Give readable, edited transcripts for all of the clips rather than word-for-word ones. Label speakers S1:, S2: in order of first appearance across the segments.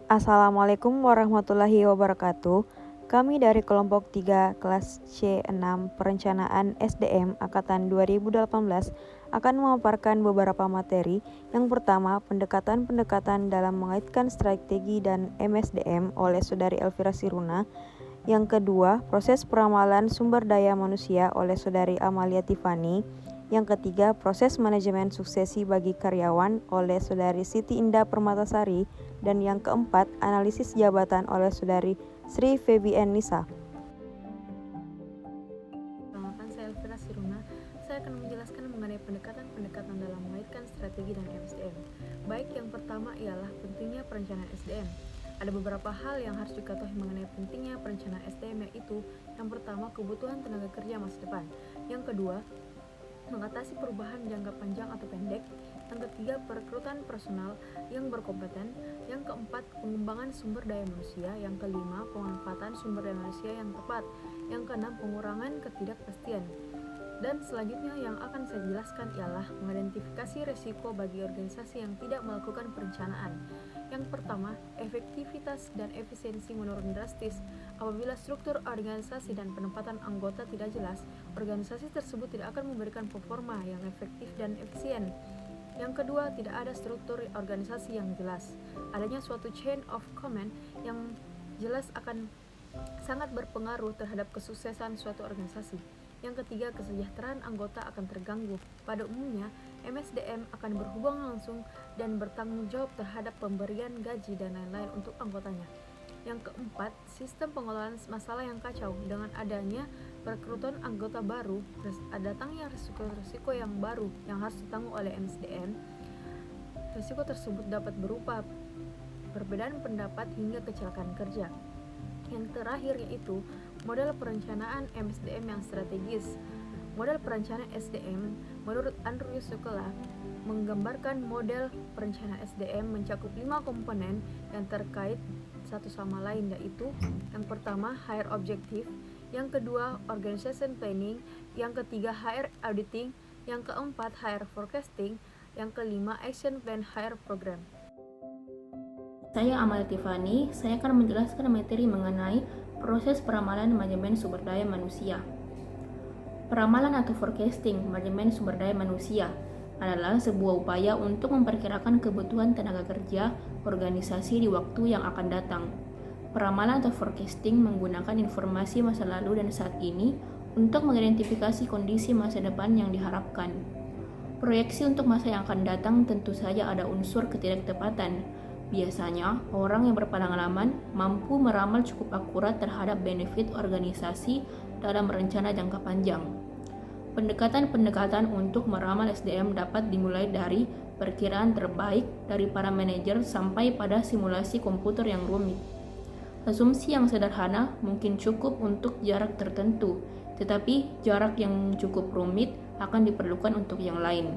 S1: Assalamualaikum warahmatullahi wabarakatuh. Kami dari kelompok 3 kelas C6 Perencanaan SDM Angkatan 2018 akan memaparkan beberapa materi. Yang pertama, pendekatan-pendekatan dalam mengaitkan strategi dan MSDM oleh Saudari Elvira Siruna. Yang kedua, proses peramalan sumber daya manusia oleh Saudari Amalia Tiffany. Yang ketiga, proses manajemen suksesi bagi karyawan oleh Saudari Siti Indah Permatasari. Dan yang keempat, analisis jabatan oleh Saudari Sri Febian Nisa.
S2: Perkenalkan, saya Elvira Siruna. Saya akan menjelaskan mengenai pendekatan-pendekatan dalam mengaitkan strategi dan MSDM. Baik, yang pertama ialah pentingnya perencanaan SDM. Ada beberapa hal yang harus diketahui mengenai pentingnya perencanaan SDM, yaitu yang pertama, kebutuhan tenaga kerja masa depan. Yang kedua, mengatasi perubahan jangka panjang atau pendek. Yang ketiga, perekrutan personal yang berkompeten. Yang keempat, pengembangan sumber daya manusia. Yang kelima, pemanfaatan sumber daya manusia yang tepat. Yang keenam, pengurangan ketidakpastian. Dan selanjutnya yang akan saya jelaskan ialah mengidentifikasi risiko bagi organisasi yang tidak melakukan perencanaan. Yang pertama, efektivitas dan efisiensi menurun drastis. Apabila struktur organisasi dan penempatan anggota tidak jelas, organisasi tersebut tidak akan memberikan performa yang efektif dan efisien. Yang kedua, tidak ada struktur organisasi yang jelas. Adanya suatu chain of command yang jelas akan sangat berpengaruh terhadap kesuksesan suatu organisasi. Yang ketiga, kesejahteraan anggota akan terganggu. Pada umumnya, MSDM akan berhubungan langsung dan bertanggung jawab terhadap pemberian gaji dan lain-lain untuk anggotanya. Yang keempat, sistem pengelolaan masalah yang kacau. Dengan adanya perekrutan anggota baru, datangnya risiko-risiko yang baru yang harus ditanggung oleh MSDM. Risiko tersebut dapat berupa perbedaan pendapat hingga kecelakaan kerja. Yang terakhir yaitu model perencanaan MSDM yang strategis. Model perencanaan SDM menurut Andrew Sukela menggambarkan model perencanaan SDM mencakup 5 komponen yang terkait satu sama lain, yaitu yang pertama hire objective, yang kedua organization planning, yang ketiga hire auditing, yang keempat hire forecasting, yang kelima action plan hire program.
S3: Saya Amalia Tiffany, saya akan menjelaskan materi mengenai proses peramalan manajemen sumber daya manusia. Peramalan atau forecasting manajemen sumber daya manusia adalah sebuah upaya untuk memperkirakan kebutuhan tenaga kerja organisasi di waktu yang akan datang. Peramalan atau forecasting menggunakan informasi masa lalu dan saat ini untuk mengidentifikasi kondisi masa depan yang diharapkan. Proyeksi untuk masa yang akan datang tentu saja ada unsur ketidaktepatan. Biasanya, orang yang berpengalaman mampu meramal cukup akurat terhadap benefit organisasi dalam rencana jangka panjang. Pendekatan-pendekatan untuk meramal SDM dapat dimulai dari perkiraan terbaik dari para manajer sampai pada simulasi komputer yang rumit. Asumsi yang sederhana mungkin cukup untuk jarak tertentu, tetapi jarak yang cukup rumit akan diperlukan untuk yang lain.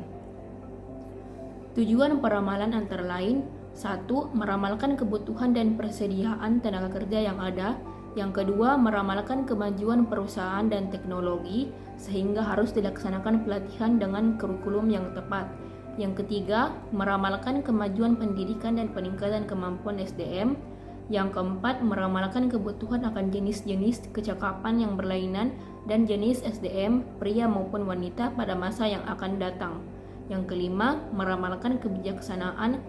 S3: Tujuan peramalan antara lain: 1. Meramalkan kebutuhan dan persediaan tenaga kerja yang ada. Yang kedua, meramalkan kemajuan perusahaan dan teknologi sehingga harus dilaksanakan pelatihan dengan kurikulum yang tepat. Yang ketiga, meramalkan kemajuan pendidikan dan peningkatan kemampuan SDM. Yang keempat, meramalkan kebutuhan akan jenis-jenis kecakapan yang berlainan dan jenis SDM pria maupun wanita pada masa yang akan datang. Yang kelima, meramalkan kebijaksanaan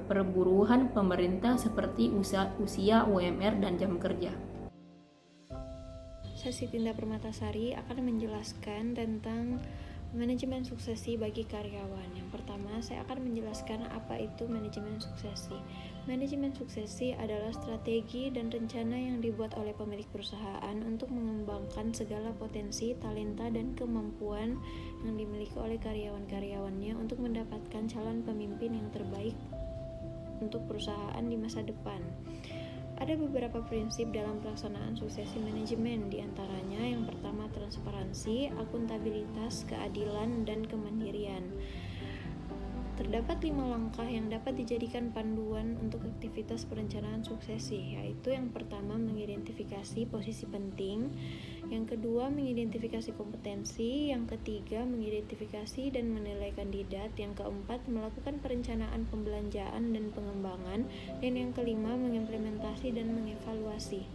S3: perburuhan pemerintah seperti usia UMR dan jam kerja.
S4: Saya Siti Indah Permatasari akan menjelaskan tentang manajemen suksesi bagi karyawan. Yang pertama, saya akan menjelaskan apa itu manajemen suksesi. Manajemen suksesi adalah strategi dan rencana yang dibuat oleh pemilik perusahaan untuk mengembangkan segala potensi, talenta, dan kemampuan yang dimiliki oleh karyawan-karyawannya untuk mendapatkan calon pemimpin yang terbaik untuk perusahaan di masa depan. Ada beberapa prinsip dalam pelaksanaan suksesi manajemen, di antaranya yang pertama transparansi, akuntabilitas, keadilan, dan kemandirian. Terdapat 5 langkah yang dapat dijadikan panduan untuk aktivitas perencanaan suksesi, yaitu yang pertama mengidentifikasi posisi penting, yang kedua mengidentifikasi kompetensi, yang ketiga mengidentifikasi dan menilai kandidat, yang keempat melakukan perencanaan pembelanjaan dan pengembangan, dan yang kelima mengimplementasi dan mengevaluasi.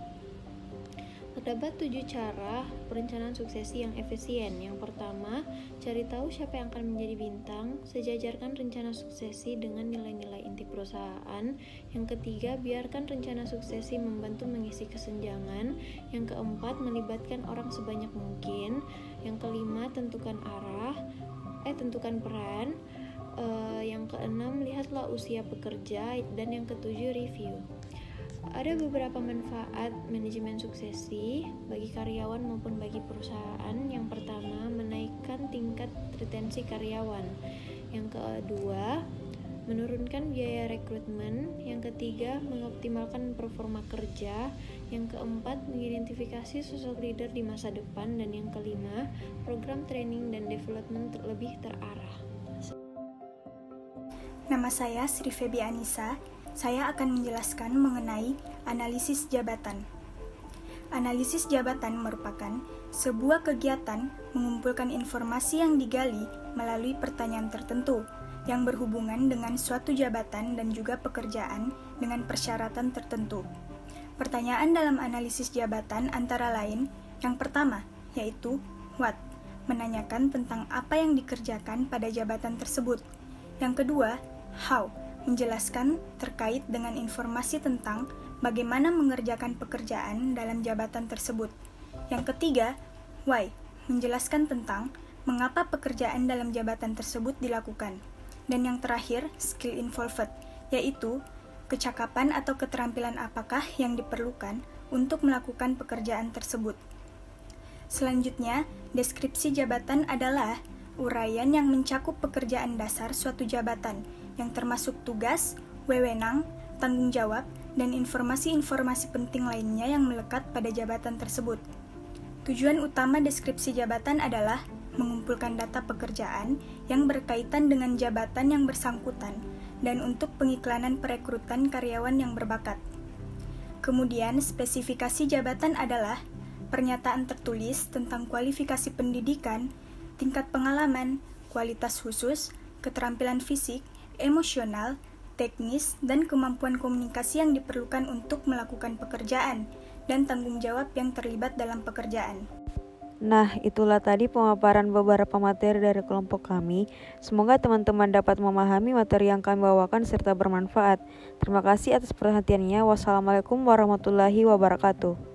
S4: Terdapat 7 cara perencanaan suksesi yang efisien. Yang pertama, cari tahu siapa yang akan menjadi bintang, sejajarkan rencana suksesi dengan nilai-nilai inti perusahaan. Yang ketiga, biarkan rencana suksesi membantu mengisi kesenjangan. Yang keempat, melibatkan orang sebanyak mungkin. Yang kelima, tentukan peran. Yang keenam, lihatlah usia pekerja, dan yang ketujuh, review. Ada beberapa manfaat manajemen suksesi bagi karyawan maupun bagi perusahaan. Yang pertama, menaikkan tingkat retensi karyawan. Yang kedua, menurunkan biaya rekrutmen. Yang ketiga, mengoptimalkan performa kerja. Yang keempat, mengidentifikasi sosok leader di masa depan. Dan yang kelima, program training dan development lebih terarah.
S5: Nama saya Sri Febi Anissa. Saya akan menjelaskan mengenai analisis jabatan. Analisis jabatan merupakan sebuah kegiatan mengumpulkan informasi yang digali melalui pertanyaan tertentu yang berhubungan dengan suatu jabatan dan juga pekerjaan dengan persyaratan tertentu. Pertanyaan dalam analisis jabatan antara lain, yang pertama yaitu what, menanyakan tentang apa yang dikerjakan pada jabatan tersebut. Yang kedua, how, menjelaskan terkait dengan informasi tentang bagaimana mengerjakan pekerjaan dalam jabatan tersebut. Yang ketiga, why, menjelaskan tentang mengapa pekerjaan dalam jabatan tersebut dilakukan. Dan yang terakhir, skill involved, yaitu kecakapan atau keterampilan apakah yang diperlukan untuk melakukan pekerjaan tersebut. Selanjutnya, deskripsi jabatan adalah uraian yang mencakup pekerjaan dasar suatu jabatan, yang termasuk tugas, wewenang, tanggung jawab, dan informasi-informasi penting lainnya yang melekat pada jabatan tersebut. Tujuan utama deskripsi jabatan adalah mengumpulkan data pekerjaan yang berkaitan dengan jabatan yang bersangkutan dan untuk pengiklanan perekrutan karyawan yang berbakat. Kemudian, spesifikasi jabatan adalah pernyataan tertulis tentang kualifikasi pendidikan, tingkat pengalaman, kualitas khusus, keterampilan fisik, emosional, teknis, dan kemampuan komunikasi yang diperlukan untuk melakukan pekerjaan, dan tanggung jawab yang terlibat dalam pekerjaan.
S1: Nah, itulah tadi pemaparan beberapa materi dari kelompok kami. Semoga teman-teman dapat memahami materi yang kami bawakan serta bermanfaat. Terima kasih atas perhatiannya. Wassalamualaikum warahmatullahi wabarakatuh.